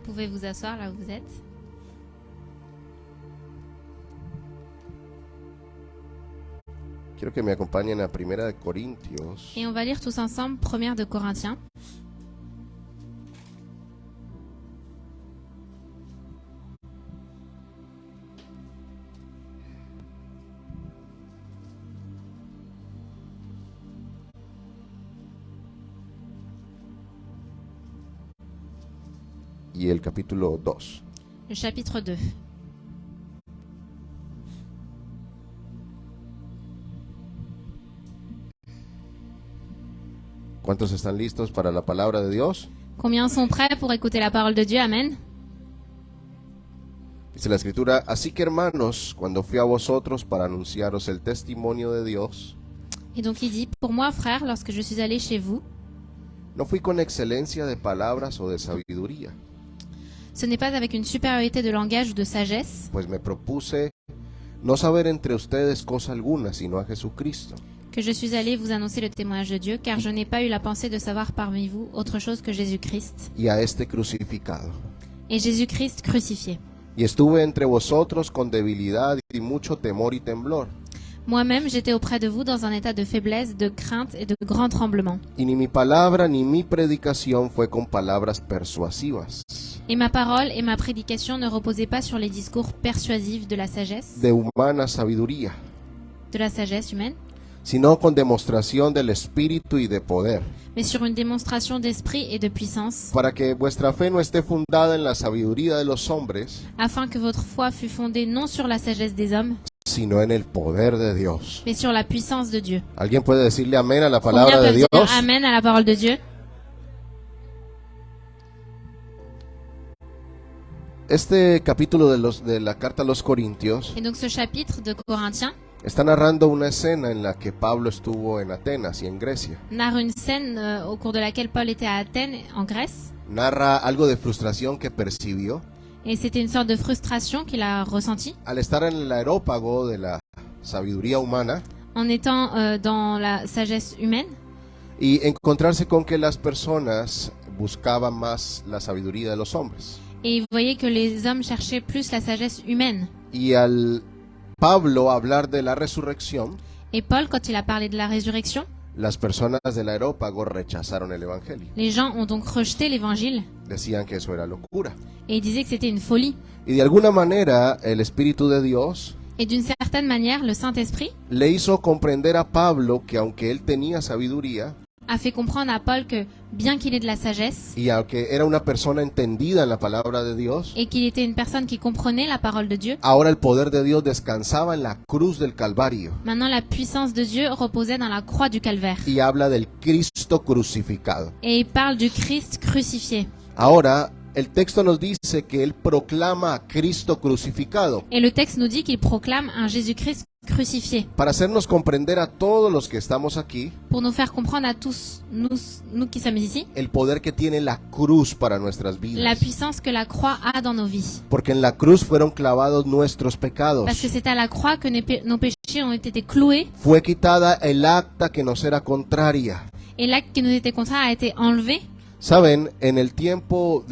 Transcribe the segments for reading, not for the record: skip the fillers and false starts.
pouvez vous asseoir là où vous êtes. Quiero que me acompañen a Primera de Corintios, Et on va lire tous ensemble 1 de Corinthiens. y el capítulo 2. Le chapitre 2. ¿Cuántos están listos para la palabra de Dios? Combien sont prêts pour écouter la parole de Dieu? Amen. Dice la Escritura: así que, hermanos, cuando fui a vosotros para anunciaros el testimonio de Dios, Et donc il dit, pour moi, frère, lorsque je suis allé chez vous, no fui con excelencia de palabras o de sabiduría, ce n'est pas avec une supériorité de langage ou de sagesse, pues me propuse no saber entre ustedes cosa alguna, sino a Jesucristo, que je suis allé vous annoncer le témoignage de Dieu, car je n'ai pas eu la pensée de savoir parmi vous autre chose que Jésus-Christ, y a este crucificado. et Jésus-Christ crucifié. Y estuve entre vosotros con debilidad y mucho temor y temblor. Moi-même, j'étais auprès de vous dans un état de faiblesse, de crainte et de grand tremblement. Y ni mi palabra ni mi predicación fue con palabras persuasivas, Et ma parole et ma prédication ne reposaient pas sur les discours persuasifs de la sagesse de sabiduría, humaine, sino con demostración del Espíritu y de poder, mais sur une démonstration d'esprit et de puissance, para que vuestra fe no esté fundada en la sabiduría de los hombres, afin que votre foi fût fondée non sur la sagesse des hommes, sino en el poder de Dios. mais sur la puissance de Dieu. ¿Alguien puede decirle amén a la Combien palabra de peuvent dire Dios? Amen à la parole de Dieu? Este capítulo de la carta a los Corintios Et donc ce chapitre de Corinthiens está narrando una escena en la que Pablo estuvo en Atenas y en Grecia. narre une scène au cours de laquelle Paul était à Athènes, en Grèce, Narra algo de frustración que percibió et c'était une sorte de frustration qu'il a ressentie al estar en el aerópago de la sabiduría humana en étant dans la sagesse humaine y encontrarse con que las personas buscaban más la sabiduría de los hombres. et vous voyez que les hommes cherchaient plus la sagesse humaine. Y al Pablo hablar de la resurrección, Et Paul, quand il a parlé de la résurrection, las personas del aerópago rechazaron el evangelio. les gens ont donc rejeté l'évangile Decían que eso era locura. et ils disaient que c'était une folie. Y de alguna manera el Espíritu de Dios Et d'une certaine manière, le Saint-Esprit le hizo comprender a Pablo que aunque él tenía sabiduría a fait comprendre à Paul que, bien qu'il ait de la sagesse y aunque era una persona entendida en la palabra de Dios, et qu'il était une personne qui comprenait la parole de Dieu, ahora el poder de Dios descansaba en la cruz del Calvario. maintenant la puissance de Dieu reposait dans la croix du calvaire. Y habla del Cristo crucificado. Et il parle du Christ crucifié. Ahora, el texto nos dice que él proclama a Cristo crucificado Et le texte nous dit qu'il proclame un Jésus-Christ crucifié para hacernos comprender a todos los que estamos aquí pour nous faire comprendre à tous, nous qui sommes ici, el poder que tiene la cruz para nuestras la vidas. puissance que la croix a dans nos vies. Porque en la cruz fueron clavados nuestros pecados. Parce que c'est à la croix que nos péchés ont été cloués Fue quitada el acta que nos era contraria. et l'acte qui nous était contraire a été enlevé. Saben, en el tiempo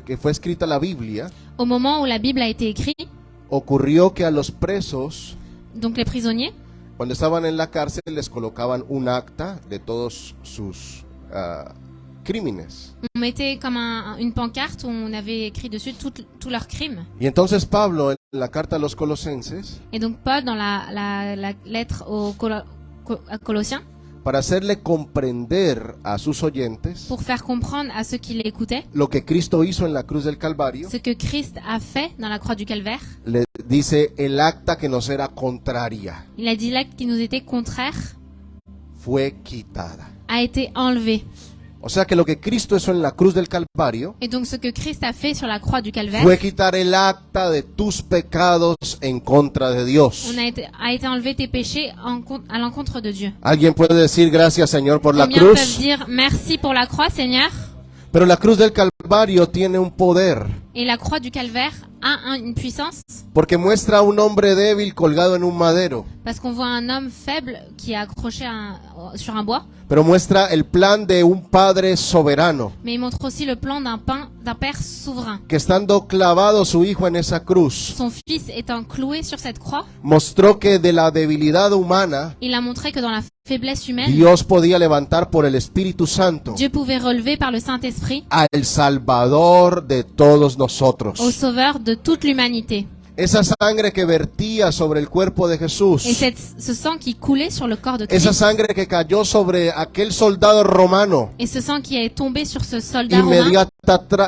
que fue escrita la Biblia, Au moment où la Bible a été écrite, ocurrió que a los presos, donc les prisonniers, cuando estaban en la cárcel, les colocaban un acta de todos sus crímenes. on mettait comme une pancarte où on avait écrit dessus tous leurs crimes. Y entonces Pablo, en la carta a los Colosenses, Et donc Paul, dans la lettre à Colossiens, para hacerle comprender a sus oyentes pour faire comprendre à ceux qui l'écoutaient lo que Cristo hizo en la cruz del Calvario, ce que Christ a fait dans la croix du calvaire, le dice el acta que nos era contraria il a dit l'acte qui nous était contraire fue quitada. a été enlevé. O sea que lo que Cristo hizo en la cruz del Calvario Et donc ce que Christ a fait sur la croix du calvaire fue quitar el acta de tus pecados en contra de Dios. a été enlevé tes péchés à l'encontre de Dieu. Alguien puede decir gracias, Señor, por la Combien peuvent cruz, dire merci pour la croix, Seigneur? pero la cruz del Calvario tiene un poder. Et la croix du calvaire a une puissance porque muestra a un hombre débil colgado en un madero, parce qu'on voit un homme faible qui est accroché sur un bois, pero muestra el plan de un padre soberano, mais il montre aussi le plan d'un père souverain. que estando clavado su hijo en esa cruz, Son fils étant cloué sur cette croix, mostró que de la debilidad humana, il a montré que dans la faiblesse humaine, Dios podía levantar por el Espíritu Santo Dieu pouvait relever par le Saint-Esprit al Salvador de todos nosotros. au sauveur de toute l'humanité. Esa sangre que vertía sobre el cuerpo de Jesús, Et ce sang qui coulait sur le corps de esa Christ, sangre que cayó sobre aquel soldado romano, et ce sang qui est tombé sur ce soldat romain,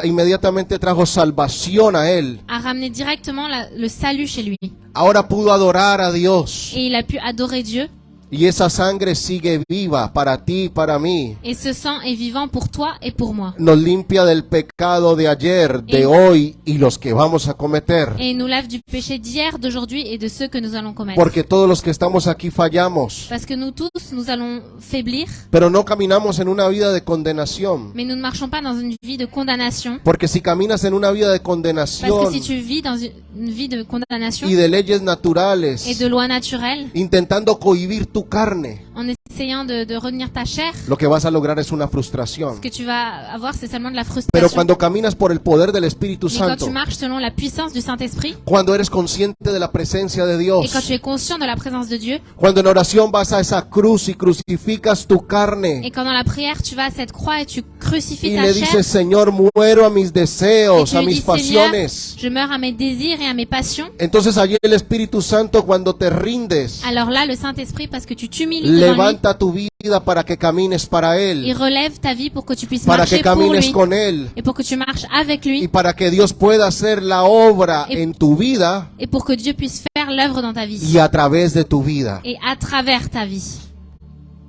inmediatamente trajo salvación a él. a ramené directement le salut chez lui. Ahora pudo adorar a Dios. Et il a pu adorer Dieu. Y esa sangre sigue viva para ti y para mí. Et ce sang est vivant pour toi et pour moi. Nos limpia del pecado de ayer, de hoy y los que vamos a cometer. Et il nous lave du péché d'hier, d'aujourd'hui et de ceux que nous allons commettre. Porque todos los que estamos aquí fallamos. Parce que nous tous, nous allons faiblir, Pero no caminamos en una vida de condenación. mais nous ne marchons pas dans une vie de condamnation. Porque si caminas en una vida de Parce que condenación si tu vis dans une vie de condamnation y de leyes et naturales, de lois naturelles, intentando cohibir tu carne, en essayant de retenir ta chair, lo que vas a lograr es una frustración. ce que tu vas avoir, c'est seulement de la Pero frustration. cuando caminas por el poder del Espíritu Mais quand Santo, tu marches selon la puissance du Saint-Esprit, cuando eres consciente de la presencia de et Dios, quand tu es conscient de la présence de Dieu, cuando en oración vas a esa cruz y crucificas tu et carne quand dans la prière tu vas à cette croix et tu crucifies y ta le chair, dices, Señor, muero a mis et deseos, tu a lui mis dis, Seigneur, pasiones, je meurs à mes désirs et à mes passions, entonces allí el Espíritu Santo, cuando te rindes, alors là, le Saint-Esprit, parce que tu t'humilies devant lui, levanta tu vida para que camines para il Él, relève ta vie pour que tu puisses para que marcher pour camines lui con Él et pour que tu marches avec y lui para que Dios pueda hacer la obra Et- en tu vida et pour que Dieu puisse faire l'œuvre dans ta vie y a través de tu vida. et à travers ta vie.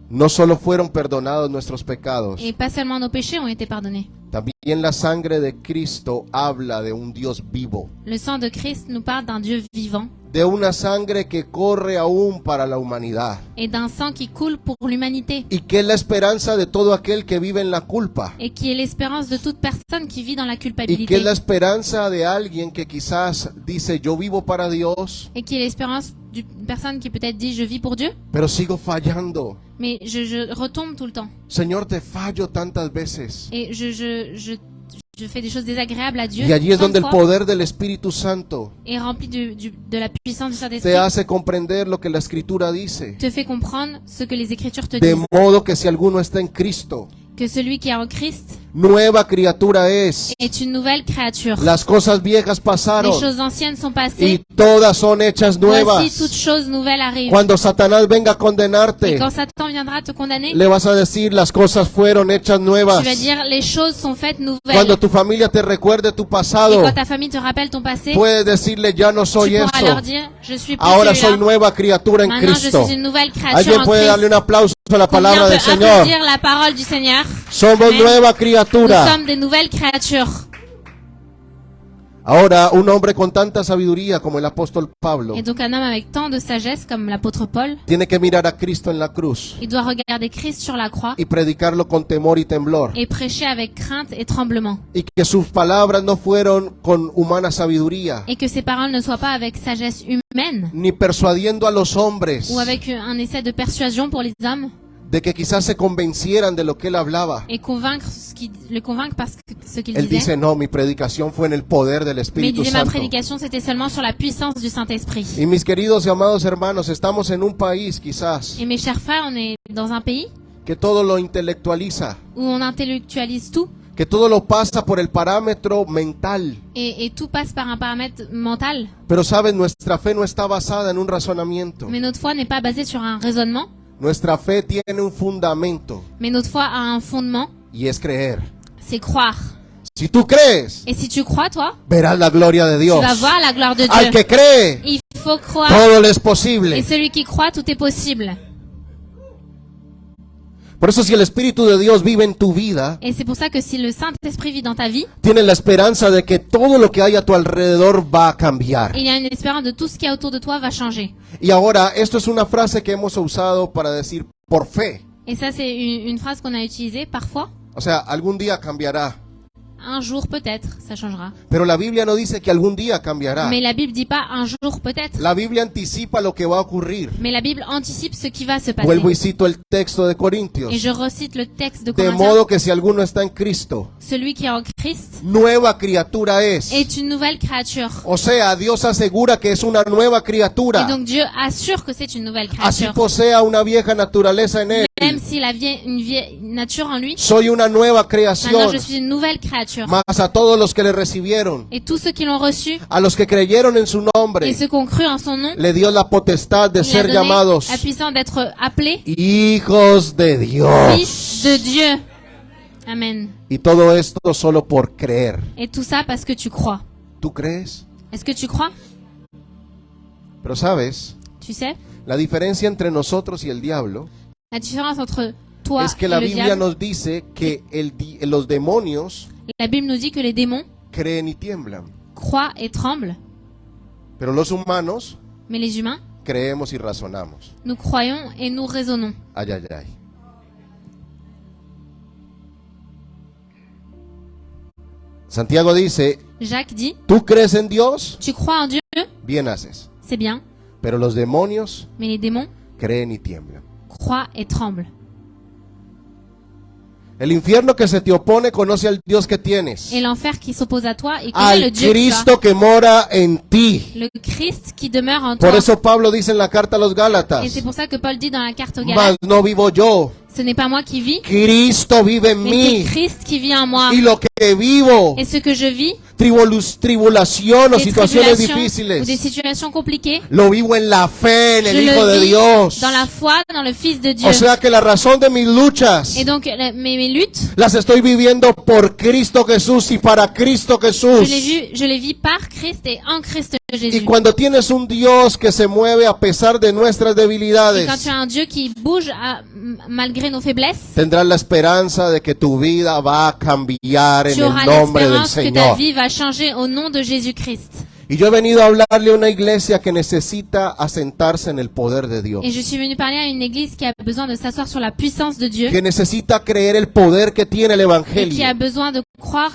No solo fueron perdonados nuestros pecados, Et pas seulement nos péchés ont été pardonnés. también la sangre de Cristo habla de un Dios vivo, Le sang de Christ nous parle d'un Dieu vivant de una sangre que corre aún para la humanidad et d'un sang qui coule pour l'humanité y que es la esperanza de todo aquel que vive en la culpa et qui est l'espérance de toute personne qui vit dans la y que culpabilité es la esperanza de alguien que quizás dice yo vivo para Dios et qui est l'espérance d'une personne qui peut-être dit je vis pour Dieu, pero sigo fallando. mais je retombe tout le temps Señor, te fallo tantas veces. et je fais des choses désagréables à Dieu Y allí es tant donde de el fois, poder del Espíritu Santo et rempli de la puissance du te Saint-Esprit hace comprender lo que la Escritura dice. te fait comprendre ce que les Écritures te De disent, modo que si alguno está en Cristo, que celui qui est en Christ nueva criatura es. est une nouvelle créature. Las cosas viejas Les pasaron choses anciennes sont y passées, todas son hechas voici nuevas. toutes choses nouvelles arrivent. Cuando Satanás venga a Et condenarte, quand Satan viendra te condamner, le vas a decir las cosas fueron hechas nuevas. tu vas dire les choses sont faites nouvelles. Cuando tu familia te recuerde tu Et pasado, quand ta famille te rappelle ton passé, puedes decirle ya no tu soy pourras eso. leur dire je suis plus Ahora soy celui-là. nueva criatura en Maintenant je Cristo. suis une nouvelle créature Alguien en puede Christ. darle un aplauso a la Combien palabra del peut Señor. applaudir la parole du Seigneur? Somos Amen. nueva Nous criatura. sommes des nouvelles créatures. Ahora, un hombre con tanta sabiduría como el apóstol Pablo Et donc un homme avec tant de sagesse comme l'apôtre Paul, tiene que mirar a Cristo en la cruz il doit regarder Christ sur la croix y predicarlo con temor y temblor. et prêcher avec crainte et tremblement. Y que sus palabras no fueron con humana sabiduría, Et que ses paroles ne soient pas avec sagesse humaine ni persuadiendo a los hombres ou avec un essai de persuasion pour les hommes de que quizás se convencieran de lo que él hablaba. et le convaincre parce que ce qu'il Él disait. dice, no, mi predicación fue en el poder del Mais il Espíritu disait ma Santo. prédication c'était seulement sur la puissance du Saint-Esprit. Y mis queridos y amados hermanos, estamos en un país quizás Et mes chers frères, on est dans un pays que todo lo intelectualiza, où on intellectualise tout que todo lo pasa por el parámetro mental. et tout passe par un paramètre mental. Pero sabes, nuestra fe no está basada en un razonamiento. Mais notre foi n'est pas basée sur un raisonnement, Nuestra fe tiene un fundamento mais notre foi a un fondement, y es creer. c'est croire. Si tú crees, Et si tu crois, toi, verás la gloria de tu Dios. vas voir la gloire de Al Dieu. que cree, Il faut croire. todo le es Et posible. celui qui croit, tout est possible. Por eso si el Espíritu de Dios vive en tu vida, Et c'est pour ça que si le Saint-Esprit vit dans ta vie, tienes la esperanza de que todo lo que hay a tu alrededor va a cambiar. il y a une espérance de tout ce qu'il y a autour de toi va changer. Y ahora, esto es una frase que hemos usado para decir por fe. Et ça, c'est une phrase qu'on a utilisée parfois. O sea, algún día cambiará. un jour peut-être, ça changera. Pero la Biblia no dice que algún día cambiará. Mais la Bible dit pas un jour peut-être. La Biblia anticipa lo que va a ocurrir. Mais la Bible anticipe ce qui va se passer. Vuelvo y cito el texto de Corintios. Et je recite le texte de De Corinthiens. modo que si alguno está en Cristo, Celui qui est en Christ nueva criatura es. est une nouvelle créature. O sea, Dios asegura que es una nueva Et criatura. donc Dieu assure que c'est une nouvelle Así créature. posea una vieja naturaleza en él. Même s'il a une vieille nature en lui, Soy una nueva maintenant creación. je suis une nouvelle créature. Más a todos los que le recibieron, Et tous ceux qui l'ont reçu a los que creyeron en su et nombre, ceux qui ont cru en son nom, le dio la potestad de il a ser donné llamados la puissance d'être appelés hijos de Dios. fils de Dieu. Amen. Y todo esto solo por creer. Et tout ça parce que tu crois. ¿Tú crees? Est-ce que tu crois? Pero sabes, Tu sais, la diferencia entre nosotros y el diablo la différence entre toi es que et la le Biblia diable, nos dice que los demonios la Bible nous dit que les démons creen y tiemblan, croient et tremblent, pero los humanos mais les humains, creemos y razonamos. nous croyons et nous raisonnons. Ay, ay, ay. Santiago dice, Jacques dit, ¿tú crees en Dios? tu crois en Dieu, Bien haces. c'est bien, Pero los demonios mais les démons creen y tiemblan. croient et tremblent. El infierno que se te opone conoce al Dios que tienes, Et l'enfer qui s'oppose à toi, il connaît le al Dieu que tu as. Cristo que mora en ti. Le Christ qui demeure en Por toi. eso Pablo dice en la carta a los Et Gálatas, c'est pour ça que Paul dit dans la carte aux mas Galates, no vivo yo, ce n'est pas moi qui vis, Cristo vive en mais mí. c'est Christ qui vit en moi. Y lo que vivo, Et ce que je vis, tribulación o des situaciones tribulations ou des difíciles, situations compliquées, lo vivo en la fe en el je Hijo de le vis Dios. dans la foi, dans le Fils de Dieu. O sea que la razón de mis luchas Et donc, mes luttes, las estoy viviendo por Cristo Jesús y para Cristo Jesús. je les vis par Christ et en Christ Y Jésus. cuando tienes un Dios que se mueve a pesar de nuestras Et quand debilidades, tu as un Dieu qui bouge malgré nos faiblesses, tendrás la esperanza de que tu vida va a cambiar en tu el auras nombre del l'espérance que ta Señor. vie va changer au nom de Jésus-Christ. Y yo he venido a hablarle a una iglesia que necesita asentarse en el poder de Dios, Et je suis venu parler à une église qui a besoin de s'asseoir sur la puissance de Dieu que necesita creer el poder que tiene el et qui a Evangelio, besoin de croire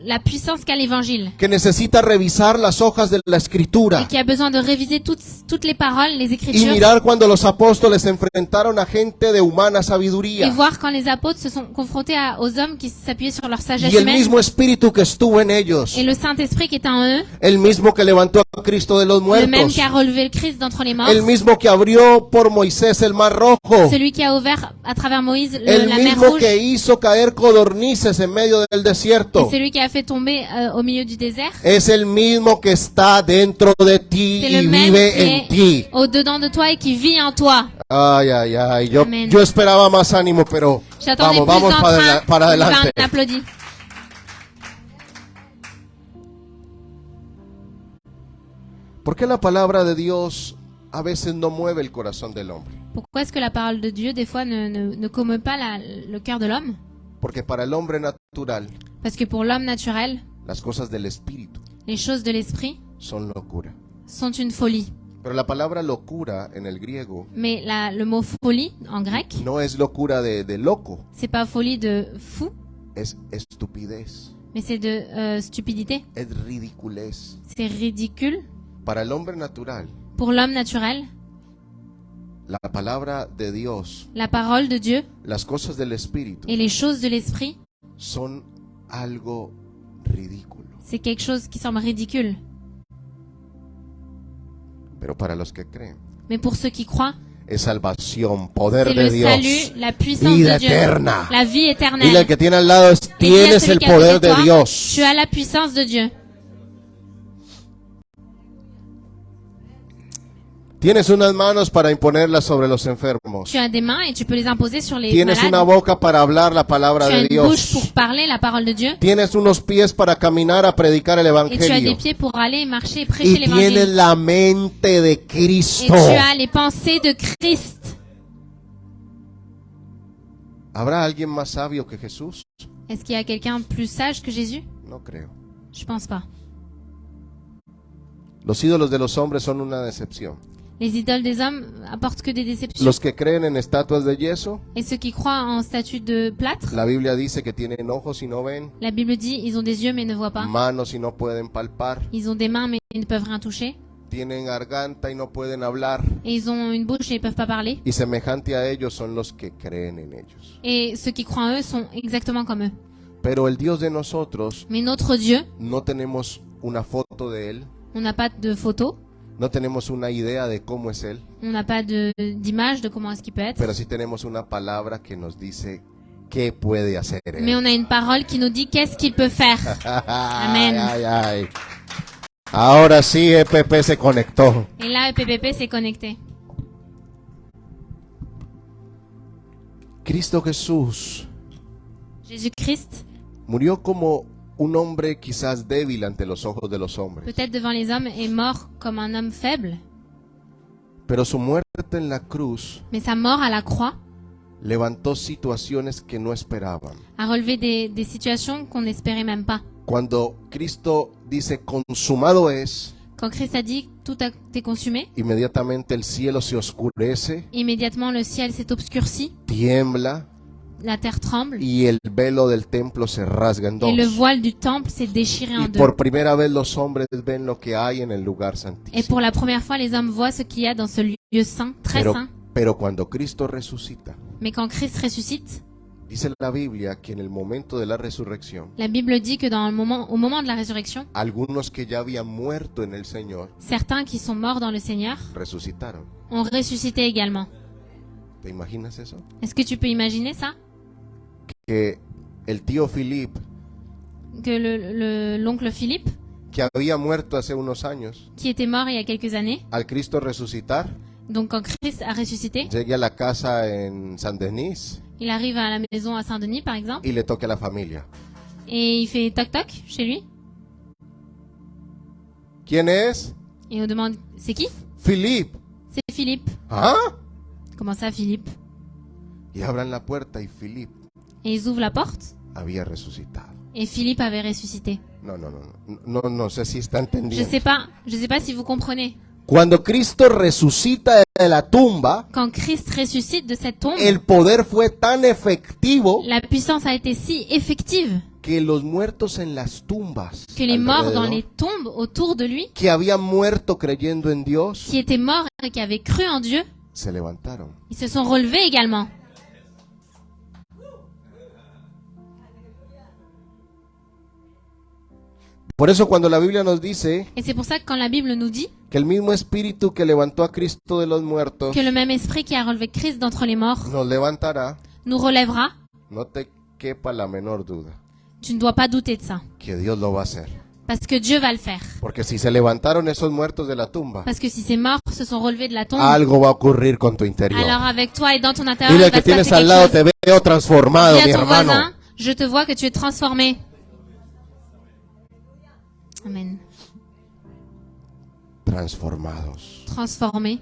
la puissance qu'a l'évangile que necesita revisar las hojas de la Escritura et qui a besoin de réviser toutes les paroles, les y écritures mirar cuando los apóstoles se enfrentaron a gente de humana et sabiduría voir quand les apôtres se sont confrontés aux hommes qui s'appuyaient sur leur sagesse y el humaine mismo espíritu que estuvo en ellos, et le Saint-Esprit qui était en eux, el mismo que levantó a Cristo de los le même muertos, qui a relevé le Christ d'entre les morts, el mismo que abrió por Moisés el mar rojo, celui qui a ouvert à travers Moïse el la mer mismo rouge que hizo caer codornices en medio del et desierto. celui qui a fait tomber au milieu du désert. Es el mismo que está dentro de ti C'est y le même vive qui en ti. est au-dedans de toi et qui vit en toi. Ay, ay, ay. Yo, Amén. yo esperaba más ánimo, pero J'attendais vamos, plus vamos d'entrain. para On y va, adelante. on applaudit. ¿Por qué la palabra de Dios a veces no mueve el corazón del hombre? Pourquoi est-ce que la parole de Dieu, des fois, ne commeut pas le cœur de l'homme? Porque para el hombre natural, Parce que pour l'homme naturel, las cosas del espíritu les choses de l'esprit son locura. sont une folie. Pero la palabra locura en el griego Mais le mot folie, en grec, no es locura de loco, c'est pas folie de fou, es estupidez, mais c'est de stupidité. es ridiculez. C'est ridicule. Para el hombre natural, Pour l'homme naturel, la palabra de Dios, la parole de Dieu las cosas del espíritu, et les choses de l'esprit, son algo ridículo. c'est quelque chose qui semble ridicule. Pero para los que creen, Mais pour ceux qui croient, es salvación, poder c'est de le Dios, salut, la puissance vida de Dieu, eterna. la vie Dile éternelle. al que tiene al lado, Et dis à tienes celui el qui est à côté poder de de toi, Dios. tu as la puissance de Dieu. Tienes unas manos para imponerlas sobre los enfermos. Tu as des mains et tu peux les imposer sur les Tienes una malades. boca para hablar la palabra Tu as de une bouche Dios. pour parler la parole de Dieu. Tienes unos pies para caminar a predicar el Et tu as des evangelio. pieds pour aller marcher et prêcher Y tienes l'évangile. la mente de Et Cristo. tu as les pensées de Christ. ¿Habrá alguien más sabio que Jesús? Est-ce qu'il y a quelqu'un plus sage que Jésus? No creo. Je pense pas. Los ídolos de los hombres son una decepción. Les idoles des hommes apportent que des déceptions. Los que creen en estatuas de yeso, Et ceux qui croient en statue de plâtre, la Biblia dice que tienen ojos y no ven, la Bible dit ils ont des yeux mais ne voient pas. manos y no pueden palpar, Ils ont des mains mais ils ne peuvent rien toucher. tienen garganta y no pueden hablar, Et ils ont une bouche et ils peuvent pas parler. y semejante a ellos son los que creen en ellos. Et ceux qui croient en eux sont exactement comme eux. Pero el Dios de nosotros, Mais notre Dieu, no tenemos una foto de Él, on n'a pas de photo, no tenemos una idea de cómo es Él, on n'a pas d'image de comment est-ce qu'il peut être. pero sí tenemos una palabra que nos dice qué puede hacer Mais Él. on a une parole qui nous dit qu'est-ce qu'il peut faire. Amen. Ay, ay. Ahora sí EPP se conectó. Et là, EPPP s'est connecté. Cristo Jesús Jésus-Christ, murió como un hombre quizás débil ante los ojos de los hombres, peut-être devant les hommes, est mort comme un homme faible. pero su muerte en la cruz Mais sa mort à la croix levantó situaciones que no esperaban. a relevé des situations qu'on n'espérait même pas. Cuando Cristo dice consumado es, Quand Christ a dit tout a été consumé, inmediatamente el cielo se oscurece, immédiatement le ciel s'est obscurci, tiembla la terre tremble y el velo del templo se rasga en et le dos. voile du temple s'est déchiré en Y deux. por primera vez los hombres ven lo que hay en el lugar Et santísimo. pour la première fois, les hommes voient ce qu'il y a dans ce lieu saint, très Pero, saint. pero cuando Cristo resucita, Mais quand Christ ressuscite, dice la Biblia que en el momento de la resurrección, la Bible dit que au moment de la résurrection, algunos que ya habían muerto en el Señor certains qui sont morts dans le Seigneur resucitaron. ont ressuscité également. ¿Te imaginas eso? Est-ce que tu peux imaginer ça? Que el tío Philip, Que l'oncle Philippe, que había muerto hace unos años, qui était mort il y a quelques années, al Cristo resucitar, donc quand Christ a ressuscité, llegue a la casa en San Denis il arrive à la maison à Saint-Denis par exemple, y le toque a la familia. et il fait toc-toc chez lui, ¿Quién es? et on demande c'est qui? Philip. C'est Philippe. ¿Ah? Comment ça Philippe? Y abran la puerta y Philip Et ils ouvrent la porte, había resucitado. et Philippe avait ressuscité. No sé si está Je entendiendo. sais pas si vous comprenez. Cuando Cristo resucita de la tumba, Quand Christ ressuscite de cette tombe, el poder fue tan efectivo la puissance a été si effective que los muertos en las tumbas, que les morts dans alrededor, les tombes autour de lui, que habían muerto creyendo en Dios, qui étaient morts et qui avaient cru en Dieu, se levantaron. ils se sont relevés également. Por eso cuando la Biblia nos dice Et c'est pour ça que quand la Bible nous dit que el mismo espíritu que levantó a Cristo de los muertos que le même esprit qui a relevé Christ d'entre les morts nos levantará, nous relèvera, no te quepa la menor duda tu ne dois pas douter de ça. que Dios lo va a hacer. Parce que Dieu va le faire. Porque si se levantaron esos muertos de la tumba, Parce que si ces morts se sont relevés de la tombe, algo va a ocurrir con tu interior. alors avec toi et dans ton intérieur, Dile il al va que se passer tienes al quelque lado, chose. te veo transformado, Dis mi à ton hermano. voisin, je te vois que tu es transformé. Amen. Transformados. Transformé.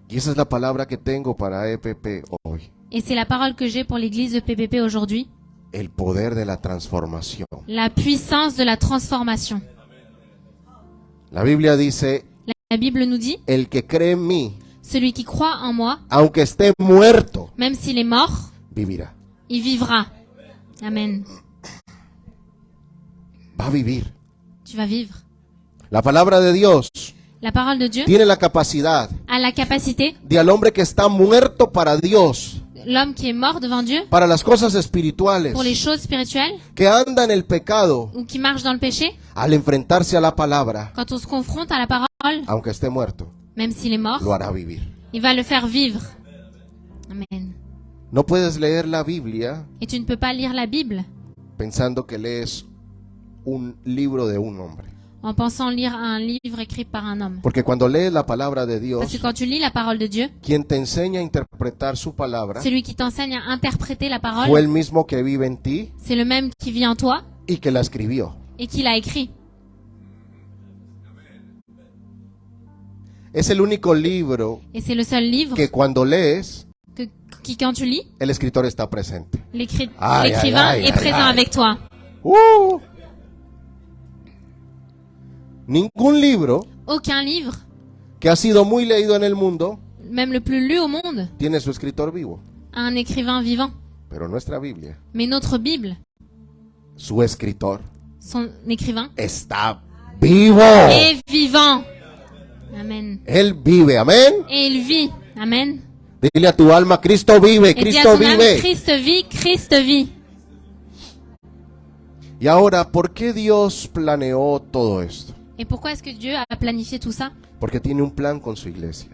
Y esa es la palabra que tengo para EPP hoy. Et c'est la parole que j'ai pour l'église de PPP aujourd'hui. El poder de la transformación. La puissance de la transformation. La Biblia dice, La Bible nous dit, el que cree en mí, celui qui croit en moi, aunque esté muerto, même s'il est mort, vivirá. il vivra. Amen. Va a vivir. Tu vas vivre. La palabra de Dios La parole de Dieu tiene la capacidad a la capacité, de al hombre que está muerto para Dios, l'homme qui est mort devant Dieu, para las cosas espirituales, pour les choses spirituelles, que anda en el pecado, ou qui marche dans le péché, al enfrentarse a la palabra, quand on se confronte à la parole, aunque esté muerto, même s'il est mort, lo hará vivir. il va le faire vivre. Amen. No puedes leer la Biblia Et tu ne peux pas lire la Bible pensando que lees un libro de un hombre. en pensant lire un livre écrit par un homme. Porque cuando lees la palabra de Parce que Dios, quand tu lis la parole de Dieu, quien te enseña a interpretar su palabra celui qui t'enseigne à interpréter la fue parole, el mismo que vive en ti c'est le même qui vit en toi y que la escribió. et qui l'a écrit. Es el único libro Et c'est le seul livre que cuando lees, qui, quand tu lis, el escritor está presente. l'écrivain ay, est présent ay. avec toi. Ningún libro Aucun livre que ha sido muy leído en el mundo, même le plus lu au monde, tiene su escritor vivo. a un écrivain vivant. Pero nuestra Biblia, Mais notre Bible, su escritor, son écrivain, está vivo. est vivant. Amen. Él vive, amén. Et il vit. Amen. Dile a tu alma, Cristo vive, Et dis à Cristo ton âme, vive. Christ vit, Christ vit. Y ahora, ¿por qué Dios planeó todo esto? Et pourquoi est-ce que Dieu a planifié tout ça? Porque tiene un plan con su iglesia.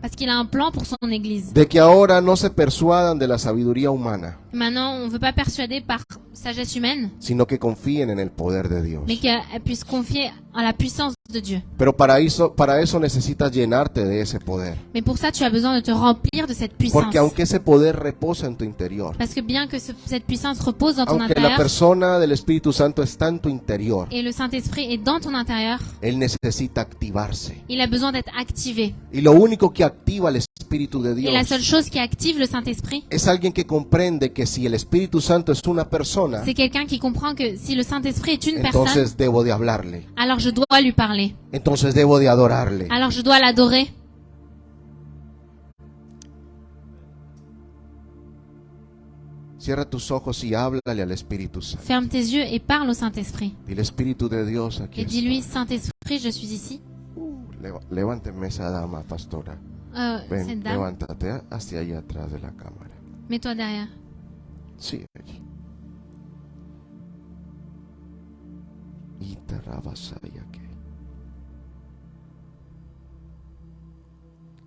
Parce qu'il a un plan pour son Église. De que ahora no se persuadan de la sabiduría humana, Maintenant, on ne veut pas persuader par sagesse humaine, sino que confíen en el poder de Dios. mais qu'elle puisse confier en la puissance de Dieu. Pero para eso necesitas llenarte de ese poder. Mais pour ça, tu as besoin de te remplir de cette puissance. Porque aunque ese poder reposa en tu interior, Parce que bien que cette puissance repose dans ton aunque la intérieur, persona del Espíritu Santo está en tu interior, et le Saint-Esprit est dans ton intérieur, Él necesita activarse. il a besoin d'être activé. Y lo único que activa el Espíritu de Et la Dios seule chose qui active le Saint-Esprit, es alguien que comprende que si el Espíritu Santo es una persona, c'est quelqu'un qui comprend que si le Saint-Esprit est une personne, entonces debo de hablarle, alors je dois lui parler. entonces debo de adorarle. Alors je dois l'adorer. Cierra tus ojos y háblale al Espíritu Santo. Ferme tes yeux et parle au Saint-Esprit. Dile, Espíritu de Dios, aquí Et dis-lui, estoy. Saint-Esprit, je suis ici. Levánteme esa dama, pastora. Cette Ven, dame, levántate hacia allá atrás de la cámara. mets-toi derrière. Sí, allí. Itarabasayake.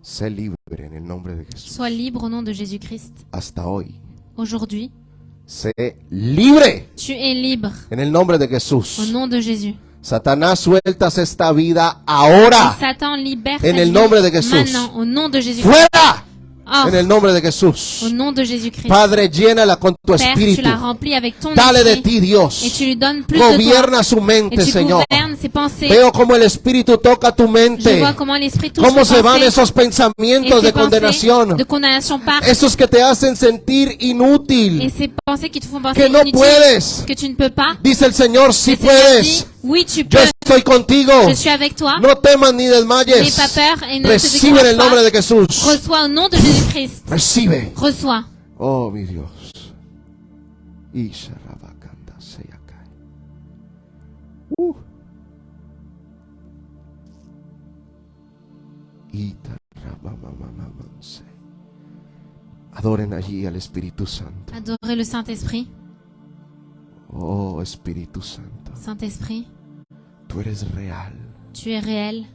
Sé libre en el nombre de Jesús. Sois libre au nom de Jésus-Christ. Hasta hoy. Aujourd'hui, Sé libre tu es libre en el nombre de au Jesús. nom de Jésus. Satanás, sueltas esta vida Et ahora. Satan libère En cette el vie nombre de Jesús. maintenant au nom de Jésus-Christ. ¡Fuera! Hors, En el nombre de au Jesús. nom de Jésus-Christ. Padre, llénala con tu Père, tu espíritu. la remplis avec ton Dale de esprit ti, et Dios. tu lui donnes plus de toi. Gobierna su Et mente, tu Señor. gouvernes ses pensées. Veo como el Espíritu toca tu Je mente. vois comment l'esprit touche Cómo tes se van pensées. esos Et pensamientos ces de pensées condenación. de condamnation partent. Esos que te hacen sentir Et inútil. ces pensées qui te font penser Que no inutile, puedes. que tu ne peux pas. Dice el Señor, si Le Seigneur dit, puedes. oui, tu Yo peux. estoy contigo. Je suis avec toi. No temas ni N'aie desmayes. pas peur et ne te Recibe en décourage el nombre de pas. Jesús. Reçois au nom de Jésus-Christ. Recibe. Reçois. Oh, mi Dios. Isharabakanda seyakai. Itarabamamamanse. Adoren allí al Espíritu Santo. Adorez le Saint-Esprit. Oh, Espíritu Santo. Saint-Esprit, Tú eres real. tu es réel.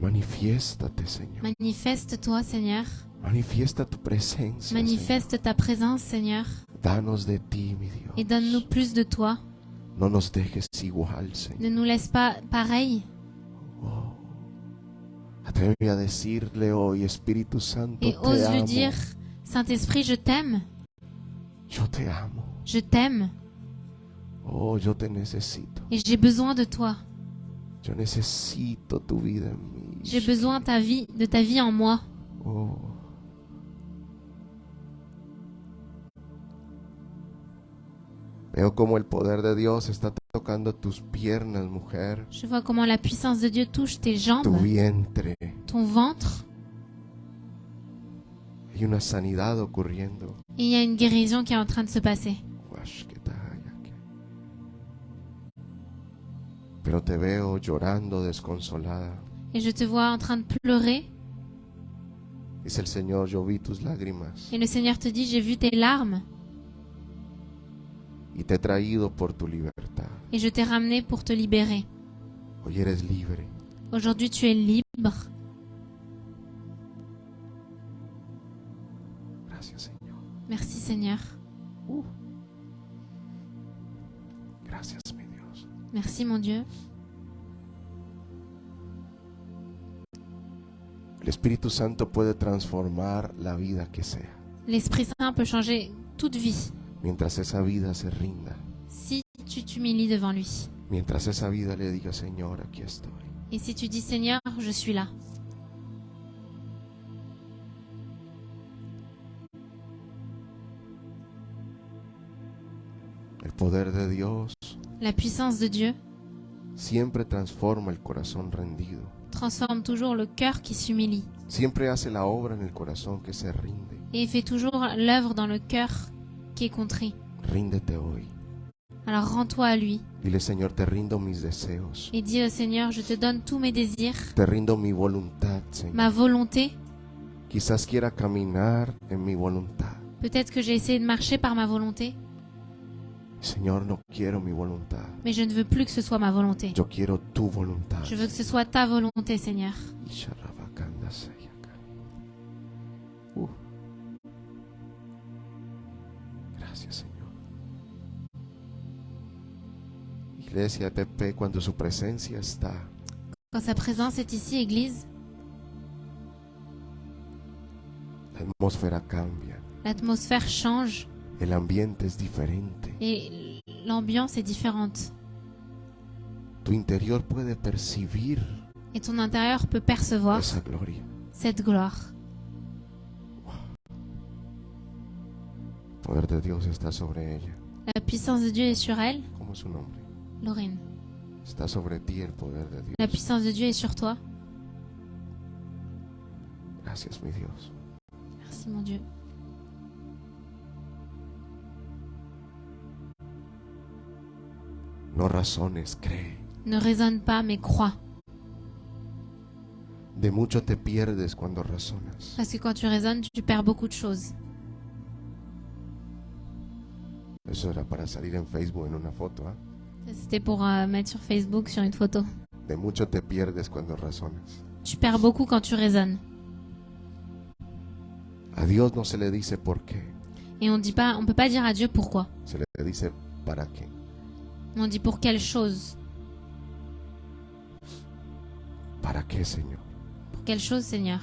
Manifiéstate, Señor. Manifeste-toi, Seigneur. Manifiesta tu presencia. Manifeste ta présence, Seigneur. Señor. Danos de ti, mi Dios. Et donne-nous plus de toi. No nos dejes igual, Señor. Ne nous laisse pas pareil. Atrévete a decirle hoy, Espíritu Santo, Et te ose lui amo. dire, Saint-Esprit, je t'aime. Yo te amo. Je t'aime. Oh, yo te necesito. Et j'ai besoin de toi. Yo necesito tu vida en mí. J'ai besoin de ta vie en moi. Oh. Veo como el poder de Dios está tocando tus piernas, mujer, Je vois comment la puissance de Dieu touche tes tu jambes, vientre. ton ventre. Hay una sanidad ocurriendo. Et il y a une guérison qui est en train de se passer. Pero te veo llorando desconsolada. Et je te vois en train de pleurer. Dice el Señor, yo vi tus lágrimas Et le Seigneur te dit, j'ai vu tes larmes. y te he traído por tu libertad. Et je t'ai ramené pour te libérer. Hoy eres libre. Aujourd'hui, tu es libre. Gracias, Señor. Merci, Seigneur. Gracias, mi Dios. Merci, mon Dieu. El Espíritu Santo puede transformar la vida que sea, L'Esprit Saint peut changer toute vie mientras esa vida se rinda, si tu t'humilies devant lui. mientras esa vida le diga, Señor, aquí estoy. Et si tu dis, Seigneur, je suis là. El poder de Dios La puissance de Dieu siempre transforma el corazón rendido. transforme toujours le cœur qui s'humilie. Siempre hace la obra en el corazón que se rinde. Et il fait toujours l'œuvre dans le cœur qui est contrit. Ríndete hoy. Alors rends-toi à lui Dile, Señor, te rindo mis deseos. et dis au Seigneur, je te donne tous mes désirs, Te rindo mi voluntad, Señor. ma volonté. Quizás quiera caminar en mi voluntad. Peut-être que j'ai essayé de marcher par ma volonté, Señor, no quiero mi voluntad. mais je ne veux plus que ce soit ma volonté. Yo quiero tu voluntad. Je veux que ce soit ta volonté, Seigneur. Gracias, Señor. Iglesia Pepe, cuando su presencia está, Quand sa présence est ici, Église, la atmósfera cambia. l'atmosphère change El ambiente es diferente. et l'ambiance est différente. Tu interior puede percibir Et ton intérieur peut percevoir esa gloria. cette gloire. El poder de Dios está sobre ella. La puissance de Dieu est sur elle, ¿Cómo es su nombre? Lorraine. Está sobre ti el poder de Dios. La puissance de Dieu est sur toi. Gracias, mi Dios. Merci, mon Dieu. No razones, cree. Ne raisonne pas, mais crois. De mucho te pierdes cuando razonas. Parce que quand tu raisonnes, tu perds beaucoup de choses. Eso era para salir en Facebook en una foto, ¿ah? C'était pour mettre sur Facebook, sur une photo. De mucho te pierdes cuando razonas. Tu perds beaucoup quand tu raisonnes. A Dios no se le dice por qué, Et on peut pas dire à Dieu pourquoi. se le dice para qué. On dit pour quelle chose. ¿Para qué, Señor? Pour quelle chose, Seigneur.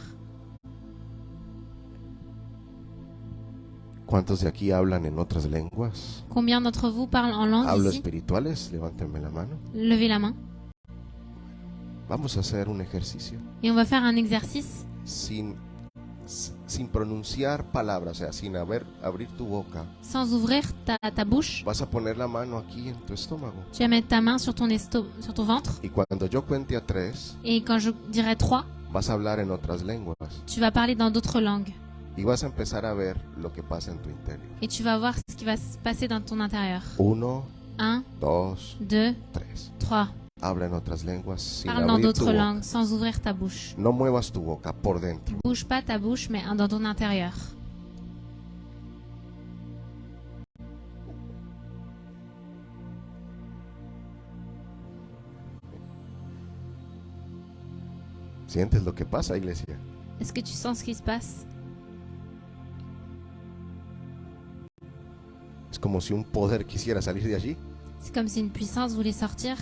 ¿Cuántos de aquí hablan en otras lenguas? Combien d'entre vous parlent en langue ¿Hablo ici? espirituales? Levántenme la mano. Levez la main. Vamos a hacer un ejercicio Et on va faire un exercice sin pronunciar palabras, o sea, sin abrir tu boca. sans ouvrir ta bouche. Vas a poner la mano aquí en tu estómago. Tu vas mettre ta main sur ton ventre. Y cuando yo cuente a 3, Et quand je dirai 3, vas a hablar en otras lenguas. tu vas parler dans d'autres langues. Y vas a empezar a ver lo que pasa en tu interior. Et tu vas voir ce qui va se passer dans ton intérieur. 1, 1, 2, 2, 3. 3. Habla en otras lenguas sin Parle dans abrir tu d'autres boca. langues sans ouvrir ta bouche. No muevas tu boca por dentro. Bouge pas ta bouche, mais dans ton intérieur. ¿Sientes lo que pasa, iglesia? Est-ce que tu sens ce qui se passe? Es como si un poder quisiera salir de allí. C'est comme si une puissance voulait sortir.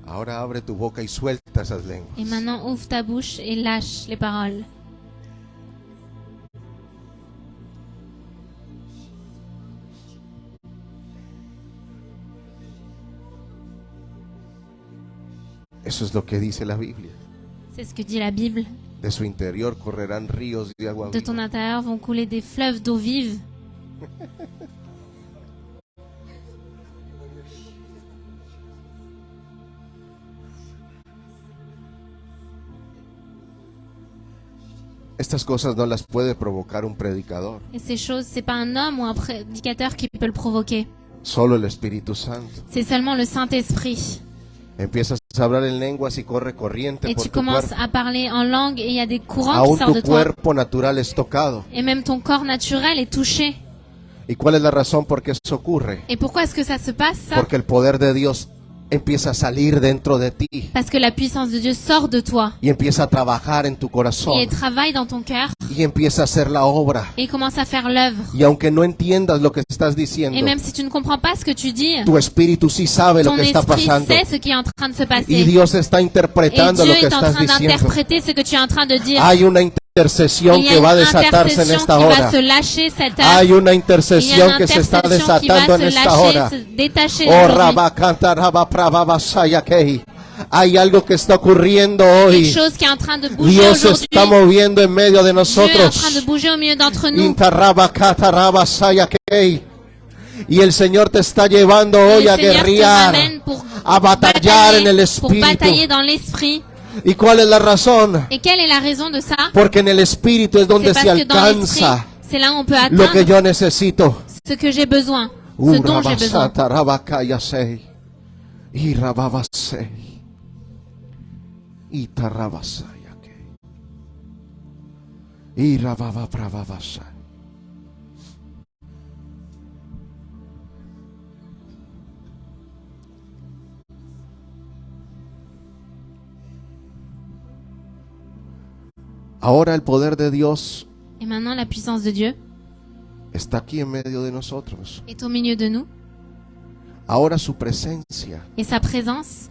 Ahora abre tu boca y suelta esas lenguas. Et maintenant, ouvre ta bouche et lâche les paroles. Eso es lo que dice la Biblia. C'est ce que dit la Bible. De su interior correrán ríos de agua De ton viva. intérieur vont couler des fleuves d'eau vive. Estas cosas no las puede provocar un predicador, Et ces choses, c'est pas un homme ou un prédicateur qui peut le provoquer. solo el Espíritu Santo. C'est seulement le Saint-Esprit. Empiezas a hablar en lenguas y corre corriente Et por tu tu commences cuerpo. à parler en langue et il y a des courants qui Aún sortent de tu toi. cuerpo natural es tocado. Et même ton corps naturel est touché. ¿Y cuál es la razón por qué eso ocurre? Et pourquoi est-ce que ça se passe, ça? Porque el poder de Dios empieza a salir dentro de ti Parce que la puissance de Dieu sort de toi y empieza a trabajar en tu corazón et elle travaille dans ton cœur y empieza a hacer la obra. et commence à faire l'œuvre. Y aunque no entiendas lo que estás Et diciendo, même si tu ne comprends pas ce que tu dis, tu espíritu sí sabe lo ton que está esprit pasando. sait ce qui est en train de se Y passer. Dios está Et interpretando Dieu lo que est en estás train diciendo. d'interpréter ce que tu es en train de dire. Hay una intercesión Il y a que va a une desatarse en intercession esta qui va hora. se lâcher cette Hay heure. una Il y a intercesión une que se está intercession qui va desatando en se esta lâcher, hora. se détacher Oh, aujourd'hui. rabacanta, rabapravabasayakei. Hay algo que está ocurriendo Quelque hoy. chose qui est en train de bouger Dios se aujourd'hui. está moviendo en medio de Dieu est en train de nosotros. bouger au milieu d'entre nous. Intarabacata rabasayakei. Y el Señor te está llevando Et hoy le a Seigneur te guerrear, ramène pour a batallar en el pour batailler Espíritu. dans l'esprit. ¿Y cuál es la razón? Et quelle est la raison de ça? Porque en el Espíritu es C'est donde parce se que dans l'esprit, alcanza c'est là où on peut lo que atteindre yo necesito. ce que j'ai besoin, ce dont j'ai besoin. Urabasata rabakayasei. Irababasei. Itarabasayake. Irababapravavasai. Ahora el poder de Dios Et maintenant, la puissance de Dieu está aquí en medio de nosotros. est au milieu de nous. Ahora su presencia Et sa présence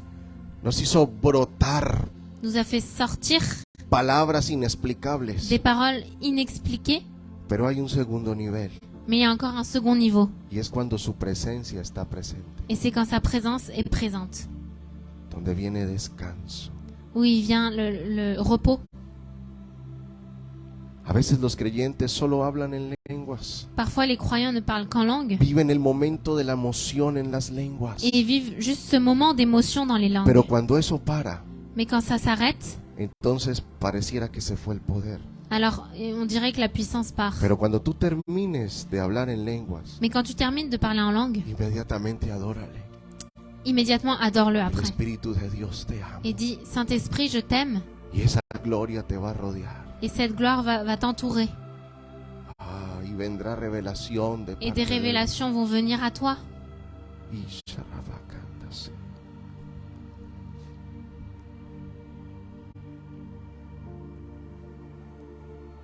nos hizo brotar nous a fait sortir palabras inexplicables. des paroles inexpliquées. Pero hay un segundo nivel Mais il y a encore un second niveau. y es cuando su presencia está presente, Et c'est quand sa présence est présente. donde viene descanso. Où il vient le repos. A veces los creyentes solo hablan en lenguas, Parfois, les croyants ne parlent qu'en langue. viven el momento de la emoción en las lenguas. Et ils vivent juste ce moment d'émotion dans les langues. Pero cuando eso para, Mais quand ça s'arrête, entonces pareciera que se fue el poder. alors on dirait que la puissance part. Pero cuando tú termines de hablar en lenguas, Mais quand tu termines de parler en langue, inmediatamente adórale. immédiatement adore-le El après. Espíritu de Dios te ama Et dis, Saint-Esprit, je t'aime. y esa gloria te va a rodear. Et cette gloire va t'entourer. Y vendrá revelación de Et parte des de Él. révélations vont venir à toi. Y sharabakandase.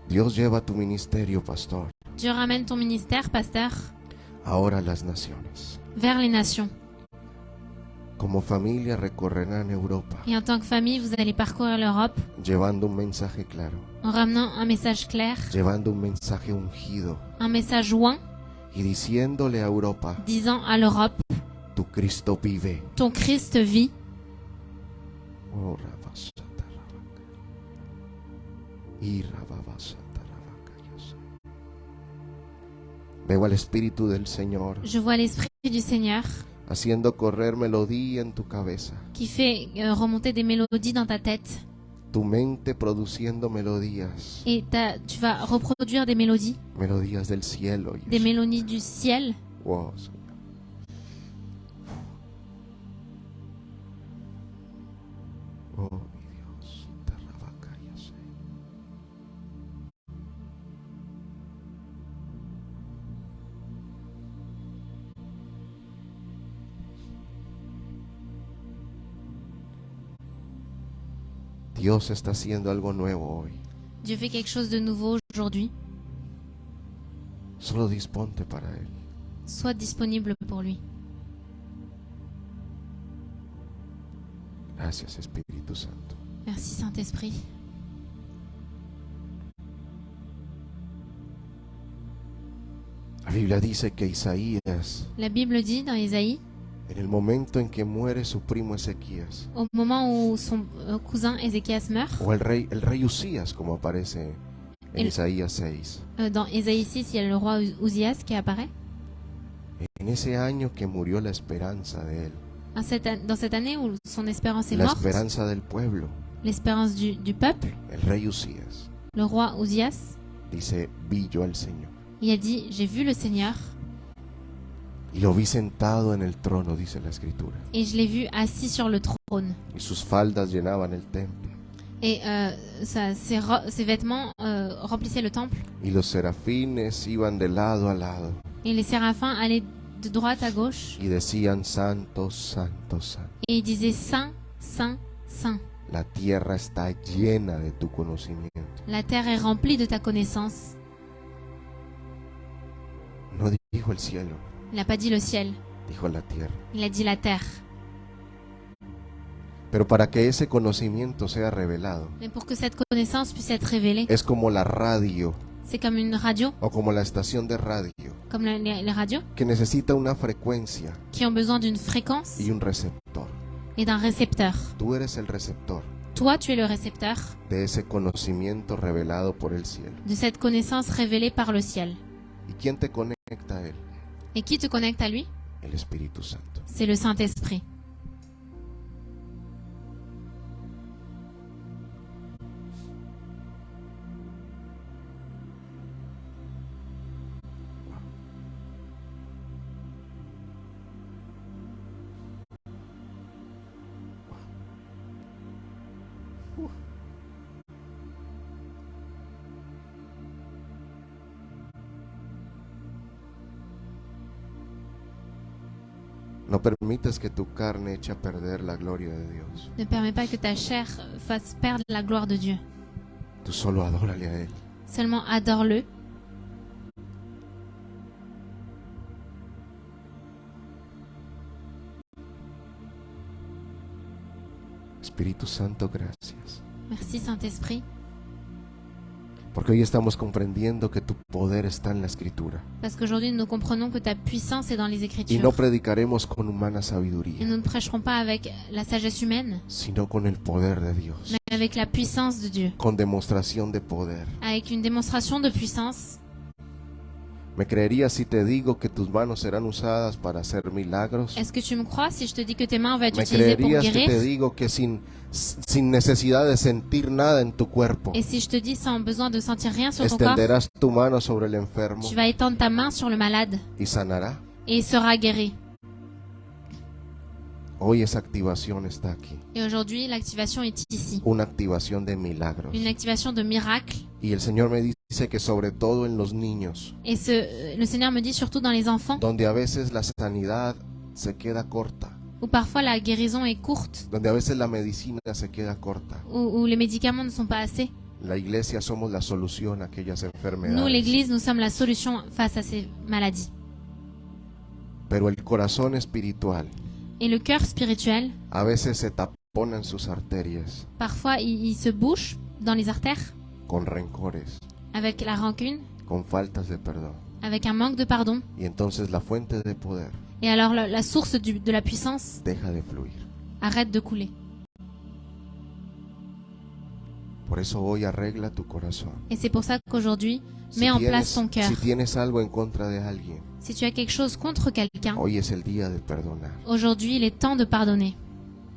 Dios lleva tu ministerio, pastor, Dieu ramène ton ministère, pasteur, ahora a las naciones. vers les nations. Como familia recorrerán Europa, Et en tant que famille, vous allez parcourir l'Europe llevando un mensaje claro, en ramenant un message clair, llevando un mensaje ungido un message oint, y diciéndole a Europa, disant à l'Europe, tu Cristo vive. ton Christ vit. Oh, rabasatarabaka. Y rababasatarabaka, yo sé. Veo al Espíritu del Señor Je vois l'Esprit du Seigneur haciendo correr melodía en tu cabeza, qui fait remonter des mélodies dans ta tête. tu mente produciendo melodías, Et tu vas reproduire des mélodies, melodías del cielo. des mélodies du ciel. Wow, Señor. Oh, mi Dios, tarabaka, yo sé. Dios está haciendo algo nuevo hoy. Dieu fait quelque chose de nouveau aujourd'hui. Solo disponte para Él. Sois disponible pour lui. Gracias, Espíritu Santo. Merci Saint-Esprit. La Biblia dice que Isaías, La Bible dit dans Ésaïe, en el momento en que muere su primo Ezequías, au moment où son cousin Ézéchias meurt, o el rey Usías, como aparece en El- Isaías 6, dans Ésaïe 6, il y a le roi Ouzias qui apparaît. en ese año que murió la esperanza de él, Dans cette année où son espérance est la morte, esperanza del pueblo, l'espérance du peuple, el rey Usías, le roi Ouzias, dice, vi yo al Señor. il a dit, j'ai vu le Seigneur Y lo vi sentado en el trono, dice la escritura. et je l'ai vu assis sur le trône. Y sus faldas llenaban el templo. Et ses vêtements remplissaient le temple. Y los serafines iban de lado a lado Et les séraphins allaient de droite à gauche. y decían, santo, santo, santo. Et ils disaient, Saint, Saint, Saint. La tierra está llena de tu conocimiento. La terre est remplie de ta connaissance. No dijo el cielo, Il n'a pas dit le ciel, dijo la tierra. il a dit la terre. Pero para que ese conocimiento sea revelado, Mais pour que cette connaissance puisse être révélée, es como la radio c'est comme une radio, o como la estación de radio, comme les radios, que necesita una frecuencia qui ont besoin d'une fréquence y un receptor. et d'un récepteur. Tú eres el receptor Toi, tu es le récepteur de ese conocimiento revelado por el cielo. de cette connaissance révélée par le ciel. ¿Y quién te conecta a él? Et qui te connecte à lui? El Espíritu Santo. C'est le Saint-Esprit. No permitas que tu carne eche a perder la gloria de Dios. Ne permets pas que ta chair fasse perdre la gloire de Dieu. Tú solo adórale a Él. Seulement adore-le. Espíritu Santo, gracias. Merci Saint-Esprit. Porque hoy estamos comprendiendo que tu poder está en la Escritura. Parce qu'aujourd'hui, nous comprenons que ta puissance est dans les Y Écritures. no predicaremos con humana Et sabiduría, nous ne prêcherons pas avec la sagesse humaine, sino con el poder de Dios. mais avec la puissance de Dieu. Con demostración de poder. Avec une démonstration de puissance. ¿Me creerías si te digo que tus manos serán usadas para hacer milagros? Est-ce que tu me crois si je te dis que tes mains vont être ¿Me utilisées pour creerías que te guérir? digo que sin necesidad de sentir nada en tu cuerpo, Et si je te dis sans besoin de sentir rien sur ton corps, extenderás tu mano sobre el enfermo tu vas étendre ta main sur le malade y sanará? et il sera guéri. Hoy esa activación está aquí. Et aujourd'hui, l'activation est ici. Una activación de milagros. Une activation de miracle. Y el Señor me dice que sobre todo en los niños, Et le Seigneur me dit surtout dans les enfants, donde a veces la sanidad se queda corta, où parfois la guérison est courte, donde a veces la medicina se queda corta. où les médicaments ne sont pas assez. La iglesia somos la solución a aquellas Nous, enfermedades. l'Église, nous sommes la solution face à ces maladies. Pero el corazón espiritual Et le cœur spirituel, a veces se tapona en sus arterias parfois, il se bouche dans les artères con rencores, avec la rancune, con faltas de perdón. avec un manque de pardon. Y entonces la fuente de poder Et alors, la source de la puissance deja de fluir. arrête de couler. Por eso hoy arregla tu corazón. Et c'est pour ça qu'aujourd'hui, mets en place ton cœur. Si tienes algo en contra de alguien, Si tu as quelque chose contre quelqu'un, hoy es el día de perdonar. aujourd'hui, il est temps de pardonner.